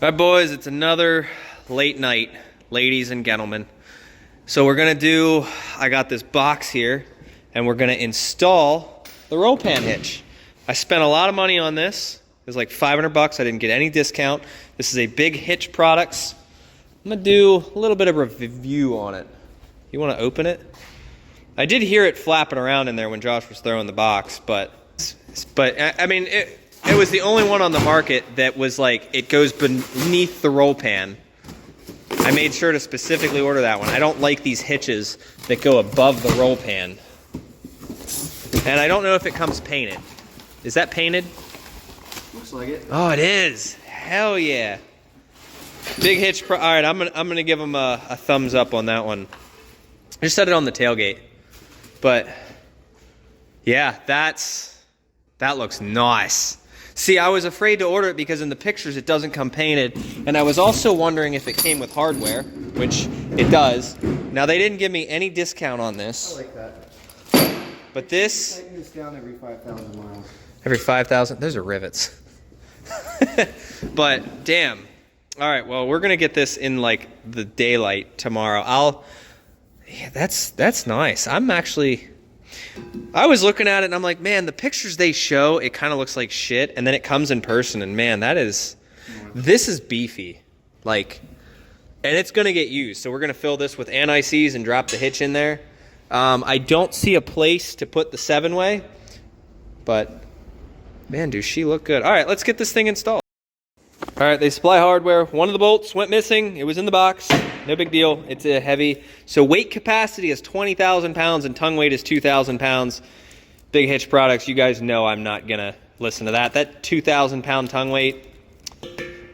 All right, boys, it's another late night, ladies and gentlemen. So we're gonna do, I got this box here, and we're gonna install the roll pan hitch. I spent a lot of money on this. It was like 500 bucks. I didn't get any discount. This is a Big Hitch Products. I'm gonna do a little bit of a review on it. You wanna open it? I did hear it flapping around in there when Josh was throwing the box, but I mean, it was the only one on the market that was like, it goes beneath the roll pan. I made sure to specifically order that one. I don't like these hitches that go above the roll pan. And I don't know if it comes painted. Is that painted? Looks like it. Oh, it is. Hell yeah. Big Hitch Pro. All right, I'm gonna give them a thumbs up on that one. I just set it on the tailgate. But yeah, that looks nice. See, I was afraid to order it because in the pictures it doesn't come painted, and I was also wondering if it came with hardware, which it does. Now, they didn't give me any discount on this. I like that. But this... Tighten this down every 5,000 miles. Every 5,000? Those are rivets. But, damn. All right, well, we're going to get this in, like, the daylight tomorrow. Yeah, that's nice. I was looking at it and I'm like, man, the pictures they show, it kind of looks like shit. And then it comes in person and man, this is beefy. Like, and it's going to get used. So we're going to fill this with anti-seize and drop the hitch in there. I don't see a place to put the 7-way, but man, does she look good. All right, let's get this thing installed. All right, they supply hardware. One of the bolts went missing. It was in the box. No big deal. It's a heavy. So weight capacity is 20,000 pounds and tongue weight is 2,000 pounds. Big Hitch Products, you guys know I'm not going to listen to that. That 2,000 pound tongue weight,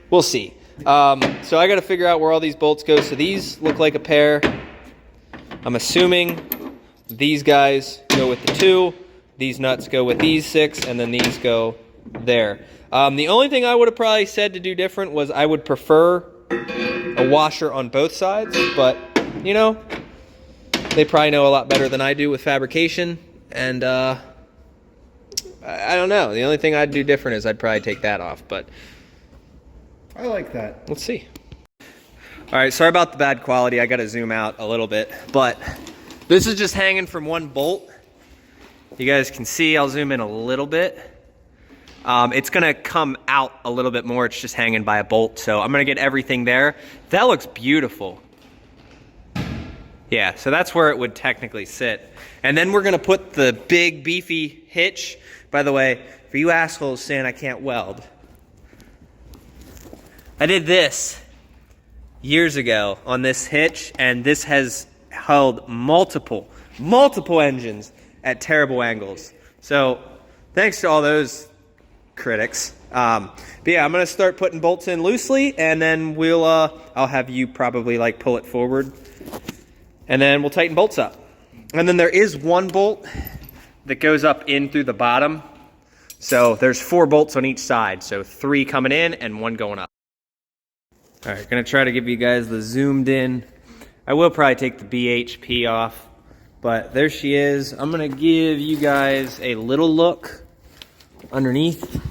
we'll see. So I got to figure out where all these bolts go. So these look like a pair. I'm assuming these guys go with the 2. These nuts go with these 6, and then these go there. The only thing I would have probably said to do different was I would prefer a washer on both sides, but you know, they probably know a lot better than I do with fabrication, and I don't know. The only thing I'd do different is I'd probably take that off, but I like that. Let's see. All right, sorry about the bad quality. I got to zoom out a little bit, but this is just hanging from one bolt. You guys can see, I'll zoom in a little bit. It's gonna come out a little bit more. It's just hanging by a bolt. So I'm gonna get everything there. That looks beautiful. Yeah, so that's where it would technically sit. And then we're gonna put the big beefy hitch. By the way, for you assholes saying I can't weld, I did this years ago on this hitch, and this has held multiple engines at terrible angles. So thanks to all those critics. But yeah, I'm gonna start putting bolts in loosely, and then we'll I'll have you probably like pull it forward, and then we'll tighten bolts up. And then there is one bolt that goes up in through the bottom, so there's 4 bolts on each side, so 3 coming in and 1 going up. All right, gonna try to give you guys the zoomed in. I will probably take the BHP off, but there she is. I'm gonna give you guys a little look underneath.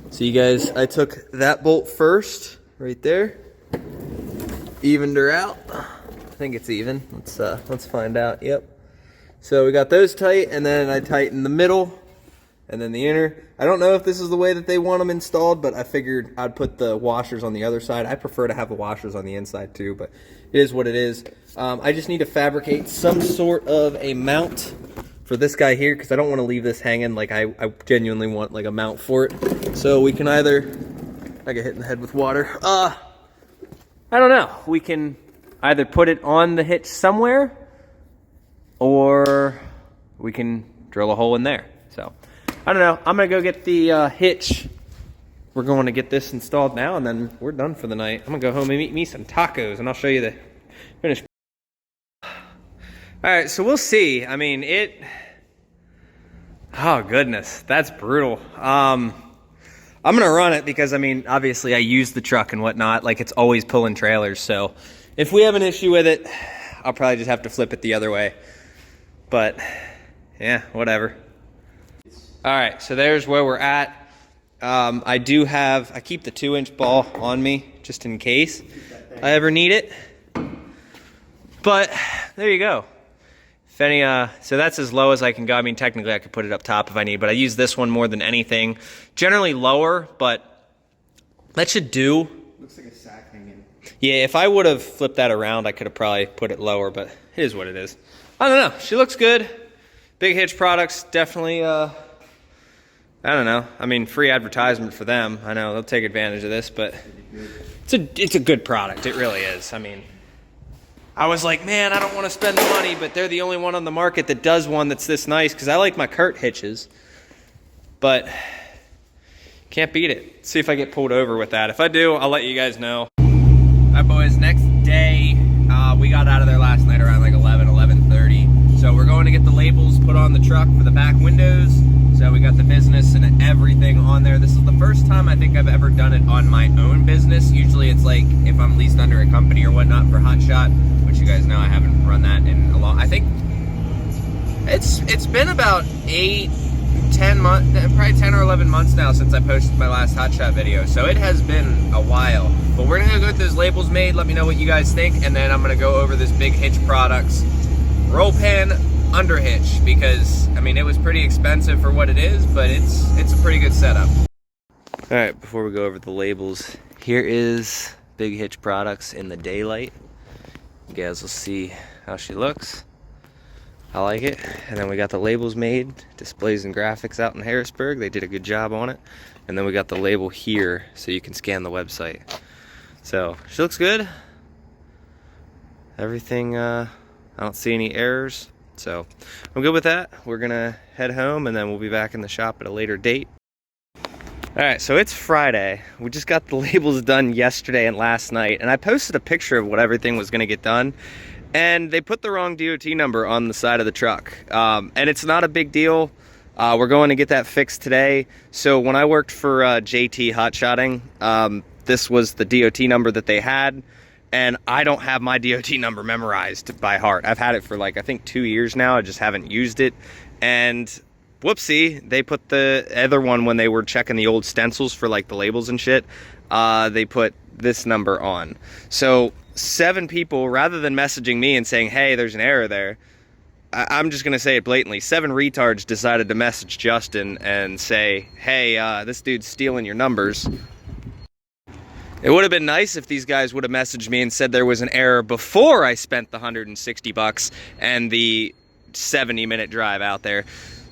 So you guys, I took that bolt first, right there. Evened her out. I think it's even. Let's find out. Yep. So we got those tight, and then I tightened the middle, and then the inner. I don't know if this is the way that they want them installed, but I figured I'd put the washers on the other side. I prefer to have the washers on the inside too, but it is what it is. I just need to fabricate some sort of a mount for this guy here, because I don't want to leave this hanging. Like I genuinely want like a mount for it. So we can either, I get hit in the head with water. I don't know. We can either put it on the hitch somewhere, or we can drill a hole in there. So I don't know. I'm gonna go get the hitch. We're going to get this installed now, and then we're done for the night. I'm gonna go home and eat me some tacos, and I'll show you the finished. All right, so we'll see. I mean, oh goodness, that's brutal. I'm gonna run it because, I mean, obviously I use the truck and whatnot. Like, it's always pulling trailers. So if we have an issue with it, I'll probably just have to flip it the other way. But yeah, whatever. All right, so there's where we're at. I keep the 2-inch ball on me just in case I ever need it. But there you go. If any, so that's as low as I can go. I mean, technically I could put it up top if I need, but I use this one more than anything. Generally lower, but that should do. Looks like a sack hanging. Yeah, if I would have flipped that around, I could have probably put it lower, but it is what it is. I don't know. She looks good. Big Hitch products, definitely, I don't know. I mean, free advertisement for them. I know they'll take advantage of this, but it's a good product. It really is. I mean, I was like, man, I don't want to spend the money, but they're the only one on the market that does one that's this nice, because I like my Kurt hitches, but can't beat it. See if I get pulled over with that. If I do, I'll let you guys know. All right, boys, next day, we got out of there last night around like 11:30. So we're going to get the labels put on the truck for the back windows. So we got the business and everything on there. This is the first time I think I've ever done it on my own business. Usually it's like if I'm leased under a company or whatnot for Hot Shot, which you guys know I haven't run that in a long, I think it's been about 10 months, probably 10 or 11 months now since I posted my last Hot Shot video. So it has been a while, but we're gonna go get those labels made. Let me know what you guys think. And then I'm gonna go over this Big Hitch Products roll pan under hitch, because I mean it was pretty expensive for what it is, but it's a pretty good setup. All right, before we go over the labels, here is Big Hitch Products in the daylight. You guys will see how she looks. I like it. And then we got the labels made, displays and graphics out in Harrisburg. They did a good job on it. And then we got the label here so you can scan the website. So she looks good. Everything, I don't see any errors. So I'm good with that. We're gonna head home and then we'll be back in the shop at a later date. All right, so it's Friday. We just got the labels done yesterday and last night, and I posted a picture of what everything was gonna get done, and they put the wrong DOT number on the side of the truck. And it's not a big deal. We're going to get that fixed today. So when I worked for JT Hot Shotting, this was the DOT number that they had. And I don't have my DOT number memorized by heart. I've had it for like, I think 2 years now. I just haven't used it. And whoopsie, they put the other one when they were checking the old stencils for like the labels and shit. They put this number on. So 7 people, rather than messaging me and saying, hey, there's an error there, I'm just going to say it blatantly. 7 retards decided to message Justin and say, hey, this dude's stealing your numbers. It would have been nice if these guys would have messaged me and said there was an error before I spent the $160 and the 70-minute drive out there.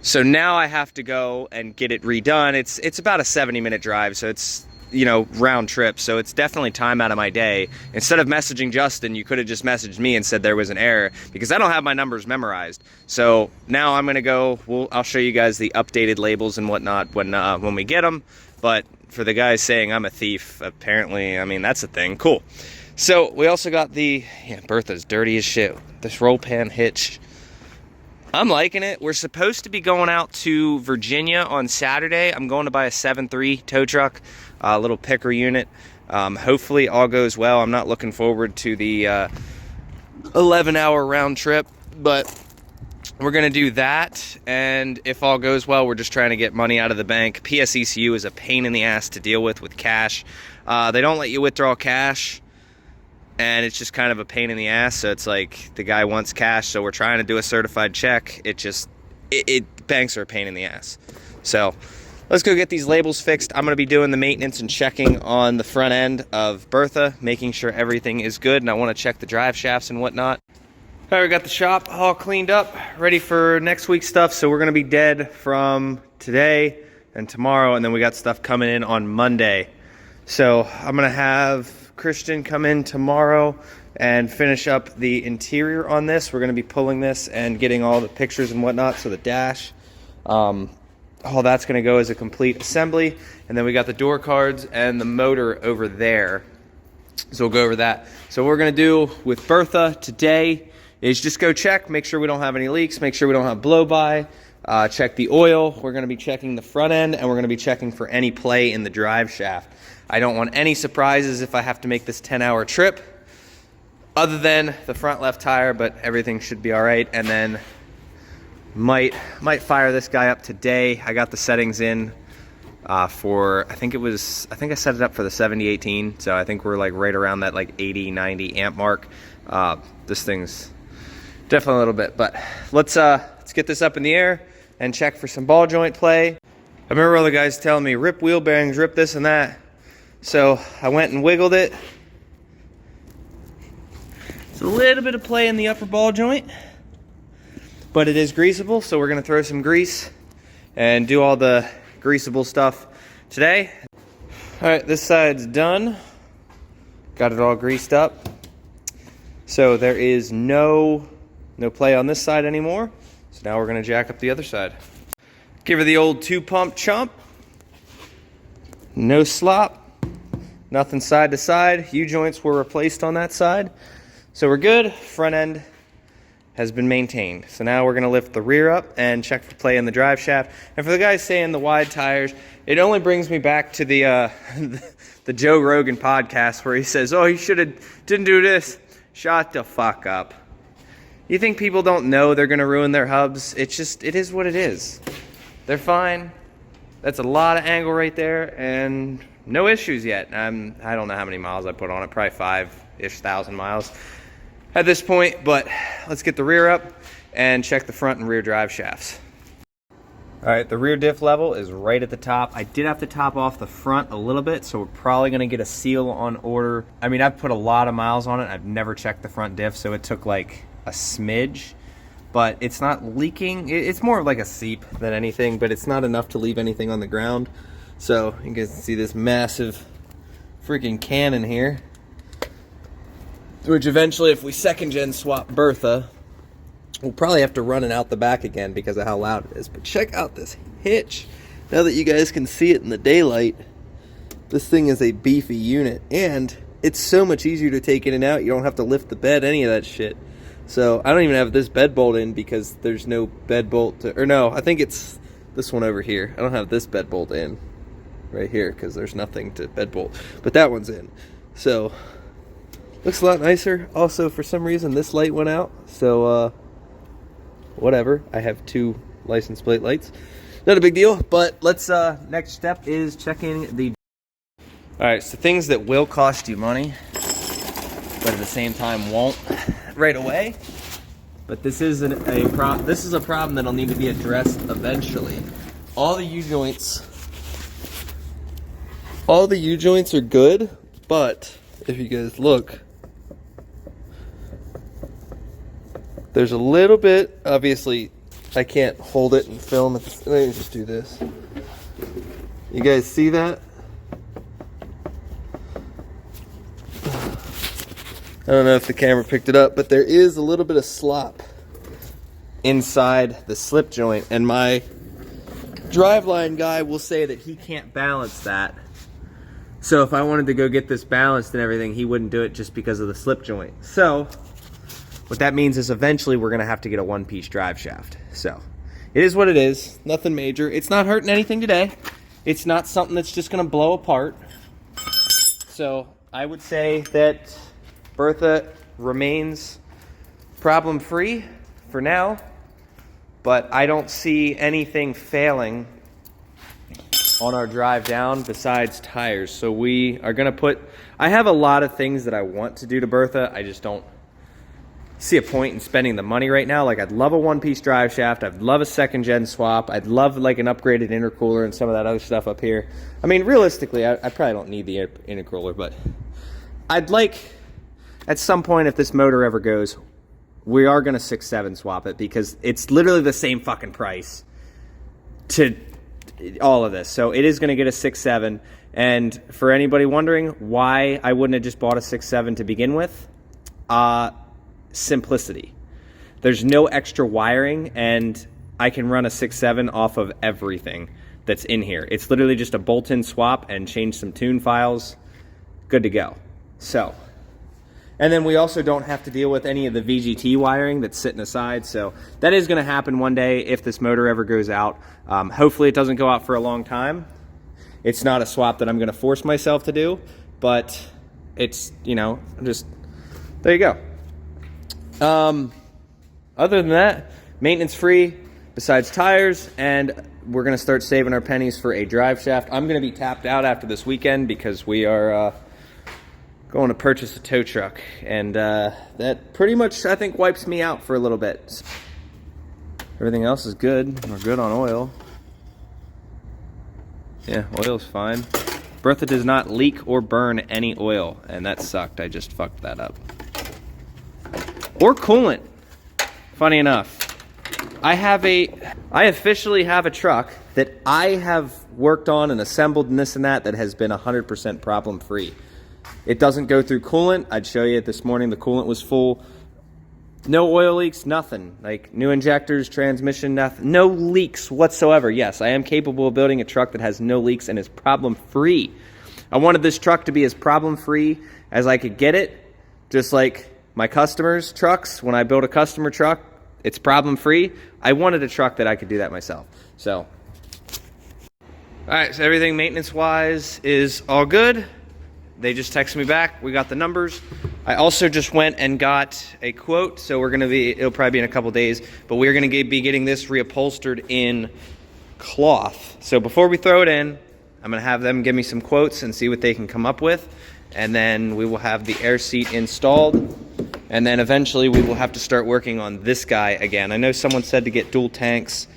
So now I have to go and get it redone. It's about a 70-minute drive, so it's, you know, round trip. So it's definitely time out of my day. Instead of messaging Justin, you could have just messaged me and said there was an error, because I don't have my numbers memorized. So now I'm gonna go. I'll show you guys the updated labels and whatnot when we get them. But for the guys saying I'm a thief, apparently, I mean, that's a thing. Cool. So we also got Bertha's dirty as shit. This roll pan hitch. I'm liking it. We're supposed to be going out to Virginia on Saturday. I'm going to buy a 7.3 tow truck, a little picker unit. Hopefully all goes well. I'm not looking forward to the 11-hour round trip, but we're going to do that, and if all goes well, we're just trying to get money out of the bank. PSECU is a pain in the ass to deal with cash. They don't let you withdraw cash, and it's just kind of a pain in the ass. So it's like the guy wants cash, so we're trying to do a certified check. Banks are a pain in the ass. So let's go get these labels fixed. I'm going to be doing the maintenance and checking on the front end of Bertha, making sure everything is good, and I want to check the drive shafts and whatnot. All right, we got the shop all cleaned up, ready for next week's stuff. So we're going to be dead from today and tomorrow, and then we got stuff coming in on Monday. So I'm going to have Christian come in tomorrow and finish up the interior on this. We're going to be pulling this and getting all the pictures and whatnot, so the dash, all that's going to go as a complete assembly. And then we got the door cards and the motor over there. So we'll go over that. So what we're going to do with Bertha today is just go check, make sure we don't have any leaks, make sure we don't have blow-by, check the oil. We're going to be checking the front end, and we're going to be checking for any play in the drive shaft. I don't want any surprises if I have to make this 10-hour trip, other than the front left tire, but everything should be all right. And then might fire this guy up today. I got the settings in for, I think I set it up for the 7018, so I think we're like right around that like 80, 90 amp mark. This thing's definitely a little bit, but let's get this up in the air and check for some ball joint play. I remember all the guys telling me, rip wheel bearings, rip this and that. So I went and wiggled it. It's a little bit of play in the upper ball joint, but it is greasable, so we're gonna throw some grease and do all the greasable stuff today. All right, this side's done. Got it all greased up. So there is no play on this side anymore. So now we're gonna jack up the other side. Give her the old 2-pump chump. No slop, nothing side to side. U-joints were replaced on that side. So we're good, front end has been maintained. So now we're gonna lift the rear up and check for play in the drive shaft. And for the guys saying the wide tires, it only brings me back to the the Joe Rogan podcast where he says, oh, you didn't do this. Shut the fuck up. You think people don't know they're gonna ruin their hubs? It is what it is. They're fine. That's a lot of angle right there and no issues yet. I don't know how many miles I put on it, probably 5-ish thousand miles at this point, but let's get the rear up and check the front and rear drive shafts. All right, the rear diff level is right at the top. I did have to top off the front a little bit, so we're probably gonna get a seal on order. I mean, I've put a lot of miles on it. I've never checked the front diff, so it took like a smidge, but it's not leaking. It's more like a seep than anything, but it's not enough to leave anything on the ground. So you guys can see this massive freaking cannon here, which eventually, if we second gen swap Bertha, we'll probably have to run it out the back again because of how loud it is. But check out this hitch. Now that you guys can see it in the daylight, this thing is a beefy unit, and it's so much easier to take in and out. You don't have to lift the bed, any of that shit. So I don't even have this bed bolt in because there's no bed bolt or no, I think it's this one over here. I don't have this bed bolt in right here because there's nothing to bed bolt, but that one's in. So looks a lot nicer. Also, for some reason, this light went out. So, whatever. I have 2 license plate lights. Not a big deal, but let's, next step is checking the... All right, so things that will cost you money, but at the same time won't right away. But this is a problem that'll need to be addressed eventually. All the U-joints are good, but if you guys look, there's a little bit, obviously, I can't hold it and film it. Let me just do this. You guys see that? I don't know if the camera picked it up, but there is a little bit of slop inside the slip joint, and my driveline guy will say that he can't balance that. So if I wanted to go get this balanced and everything, he wouldn't do it just because of the slip joint. So what that means is eventually we're gonna have to get a 1-piece drive shaft. So it is what it is, nothing major. It's not hurting anything today. It's not something that's just gonna blow apart. So I would say that Bertha remains problem-free for now, but I don't see anything failing on our drive down besides tires. So we are gonna I have a lot of things that I want to do to Bertha. I just don't see a point in spending the money right now. Like, I'd love a 1-piece drive shaft. I'd love a 2nd-gen swap. I'd love like an upgraded intercooler and some of that other stuff up here. I mean, realistically, I probably don't need the intercooler, but I'd like, at some point, if this motor ever goes, we are gonna 6.7 swap it because it's literally the same fucking price to all of this. So it is gonna get a 6.7. And for anybody wondering why I wouldn't have just bought a 6.7 to begin with, simplicity. There's no extra wiring, and I can run a 6.7 off of everything that's in here. It's literally just a bolt-in swap and change some tune files. Good to go. So, and then we also don't have to deal with any of the VGT wiring that's sitting aside. So that is going to happen one day if this motor ever goes out. Hopefully it doesn't go out for a long time. It's not a swap that I'm going to force myself to do, but it's, you know, just, there you go. Other than that, maintenance free besides tires, and we're going to start saving our pennies for a drive shaft. I'm going to be tapped out after this weekend because we are going to purchase a tow truck. And that pretty much, I think, wipes me out for a little bit. Everything else is good. We're good on oil. Yeah, oil's fine. Bertha does not leak or burn any oil, and that sucked. I just fucked that up. Or coolant. Funny enough. I officially have a truck that I have worked on and assembled and this and that has been 100% problem free. It doesn't go through coolant. I'd show you it this morning. The coolant was full. No oil leaks, nothing. Like new injectors, transmission, nothing. No leaks whatsoever. Yes, I am capable of building a truck that has no leaks and is problem free. I wanted this truck to be as problem free as I could get it. Just like my customers' trucks. When I build a customer truck, it's problem free. I wanted a truck that I could do that myself. So, all right, so everything maintenance-wise is all good. They just texted me back. We got the numbers. I also just went and got a quote. So it'll probably be in a couple days, but we're gonna be getting this reupholstered in cloth. So before we throw it in, I'm gonna have them give me some quotes and see what they can come up with. And then we will have the air seat installed. And then eventually we will have to start working on this guy again. I know someone said to get dual tanks,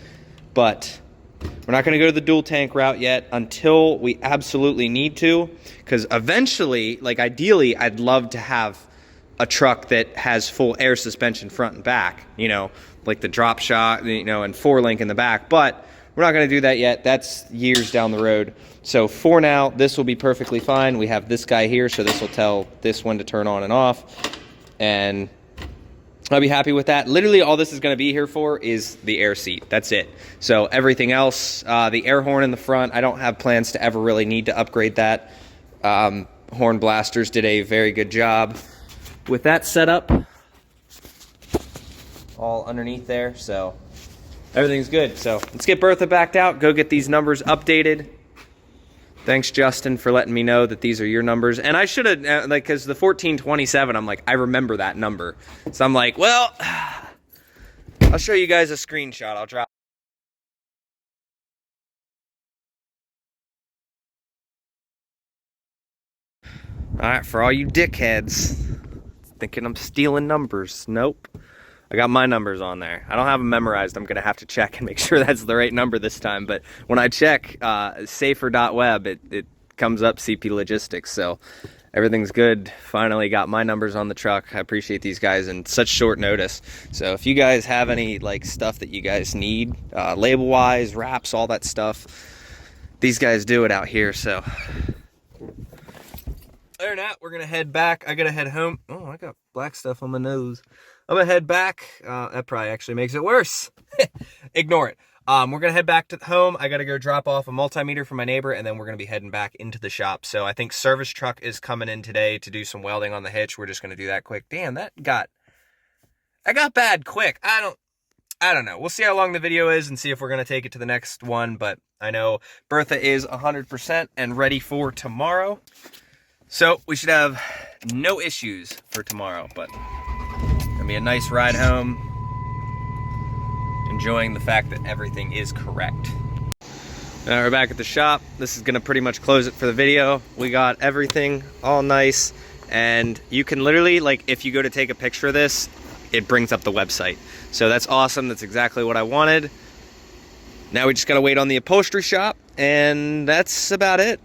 but we're not going to go to the dual tank route yet until we absolutely need to. Because eventually, like ideally, I'd love to have a truck that has full air suspension front and back, you know, like the drop shot, you know, and 4-link in the back. But we're not going to do that yet. That's years down the road. So for now, this will be perfectly fine. We have this guy here, so this will tell this one to turn on and off. And I'll be happy with that. Literally all this is going to be here for is the air seat. That's it. So everything else, the air horn in the front, I don't have plans to ever really need to upgrade that. Horn Blasters did a very good job with that setup. All underneath there, so everything's good. So let's get Bertha backed out, go get these numbers updated. Thanks, Justin, for letting me know that these are your numbers. And I should have, like, because the 1427, I'm like, I remember that number. So I'm like, well, I'll show you guys a screenshot. I'll drop. All right, for all you dickheads thinking I'm stealing numbers. Nope. I got my numbers on there. I don't have them memorized. I'm going to have to check and make sure that's the right number this time. But when I check safer.web, it comes up CP Logistics. So everything's good. Finally got my numbers on the truck. I appreciate these guys in such short notice. So if you guys have any like stuff that you guys need, label-wise, wraps, all that stuff, these guys do it out here. So other than that, we're going to head back. I got to head home. Oh, I got black stuff on my nose. I'm gonna head back. That probably actually makes it worse. Ignore it. We're gonna head back to home. I gotta go drop off a multimeter for my neighbor, and then we're gonna be heading back into the shop. So I think service truck is coming in today to do some welding on the hitch. We're just gonna do that quick. Damn, that got bad quick. I don't know. We'll see how long the video is and see if we're gonna take it to the next one. But I know Bertha is 100% and ready for tomorrow. So we should have no issues for tomorrow, but gonna be a nice ride home. Enjoying the fact that everything is correct. Now we're back at the shop. This is gonna pretty much close it for the video. We got everything all nice, and you can literally, like, if you go to take a picture of this, it brings up the website. So that's awesome. That's exactly what I wanted. Now we just gotta wait on the upholstery shop, and that's about it.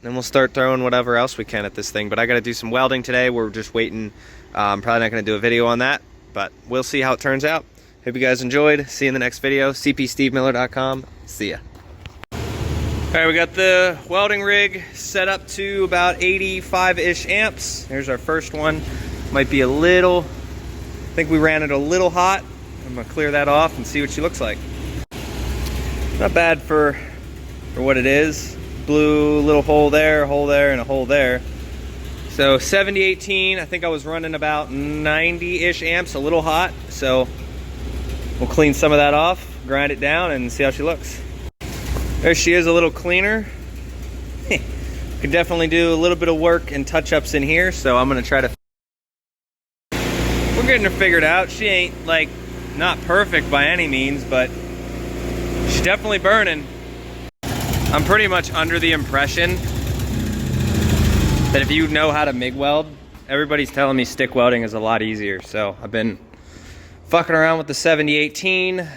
Then we'll start throwing whatever else we can at this thing. But I got to do some welding today. We're just waiting. I'm probably not going to do a video on that, but we'll see how it turns out. Hope you guys enjoyed. See you in the next video. cpstevemiller.com. See ya. All right, we got the welding rig set up to about 85-ish amps. Here's our first one. Might be a little, I think we ran it a little hot. I'm going to clear that off and see what she looks like. Not bad for what it is. Blue little hole there, and a hole there. So 7018, I think I was running about 90-ish amps, a little hot. So we'll clean some of that off, grind it down, and see how she looks. There she is, a little cleaner. Could definitely do a little bit of work and touch-ups in here, so I'm gonna try to. We're getting her figured out. She ain't, like, not perfect by any means, but She's definitely burning. I'm pretty much under the impression that if you know how to MIG weld, everybody's telling me stick welding is a lot easier. So I've been fucking around with the 70-18.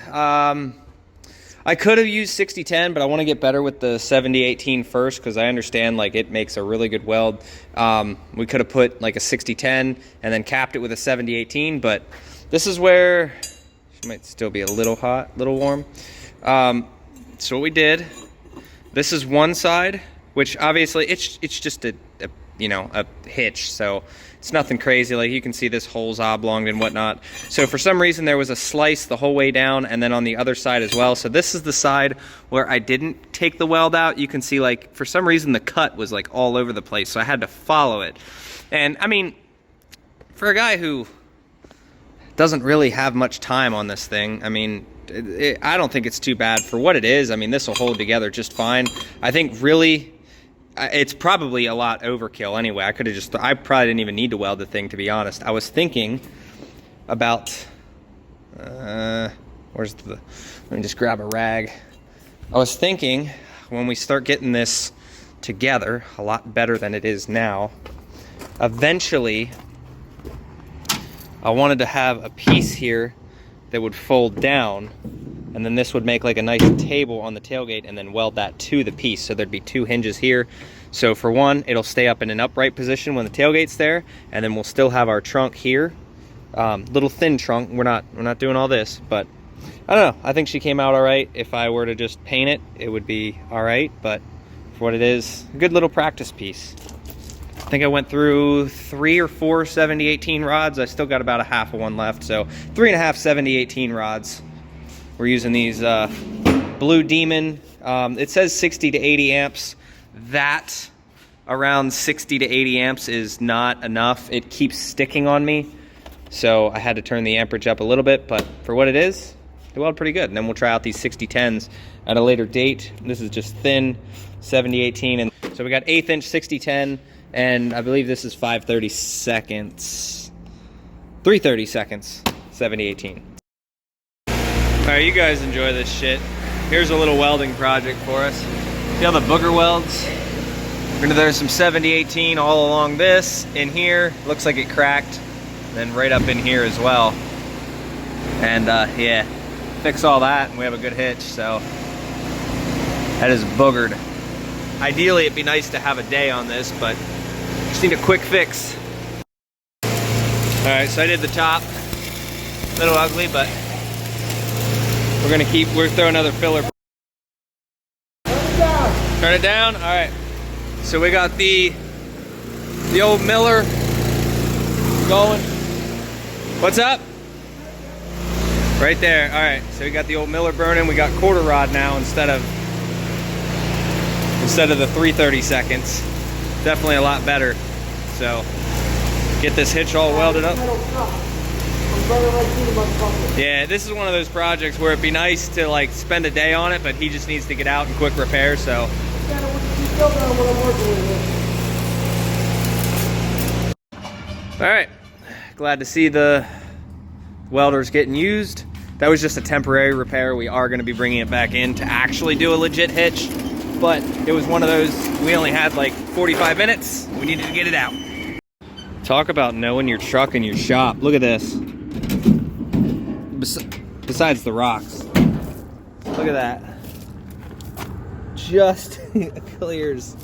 I could have used 60-10, but I want to get better with the 70-18 first because I understand like it makes a really good weld. We could have put like a 60-10 and then capped it with a 70-18, but this is where she might still be a little hot, little warm. So what we did, this is one side, which obviously it's just a hitch, so it's nothing crazy. Like you can see this hole's oblonged and whatnot. So for some reason there was a slice the whole way down and then on the other side as well. So this is the side where I didn't take the weld out. You can see like for some reason the cut was like all over the place, so I had to follow it. And I mean, for a guy who doesn't really have much time on this thing, I mean, I don't think it's too bad for what it is. I mean, this will hold together just fine. I think really it's probably a lot overkill anyway. I probably didn't even need to weld the thing, to be honest. I was thinking about, let me just grab a rag. I was thinking when we start getting this together a lot better than it is now, eventually I wanted to have a piece here that would fold down, and then this would make like a nice table on the tailgate and then weld that to the piece. So there'd be two hinges here. So for one, it'll stay up in an upright position when the tailgate's there, and then we'll still have our trunk here. Little thin trunk. We're not doing all this, but I don't know. I think she came out all right. If I were to just paint it, it would be all right, but for what it is, a good little practice piece. I think I went through 3 or 4 70-18 rods. I still got about a half of one left, so 3.5 70-18 rods. We're using these Blue Demon. It says 60 to 80 amps. That around 60 to 80 amps is not enough. It keeps sticking on me, so I had to turn the amperage up a little bit, but for what it is, it weld pretty good. And then we'll try out these 60-10s at a later date. This is just thin 70-18, and so we got 1/8 inch 60-10. And I believe this is 5/32 seconds. 3/30 seconds, 70-18. Alright, you guys enjoy this shit. Here's a little welding project for us. See all the booger welds? We're gonna throw some 70-18 all along this, in here. Looks like it cracked. And then right up in here as well. And yeah, fix all that and we have a good hitch, so. That is boogered. Ideally, it'd be nice to have a day on this, but just need a quick fix. Alright, so I did the top. A little ugly, but we're throwing another filler. Turn it down. Turn it down? Alright. So we got the old Miller going. What's up? Right there. Alright, so we got the old Miller burning. We got quarter rod now instead of the 3/30 seconds. Definitely a lot better. So get this hitch all welded up. Yeah, this is one of those projects where it'd be nice to like spend a day on it, but he just needs to get out and quick repair, so. Alright, glad to see the welders getting used. That was just a temporary repair. We are going to be bringing it back in to actually do a legit hitch. But it was one of those, we only had like 45 minutes. We needed to get it out. Talk about knowing your truck and your shop. Look at this. Besides the rocks. Look at that. Just clears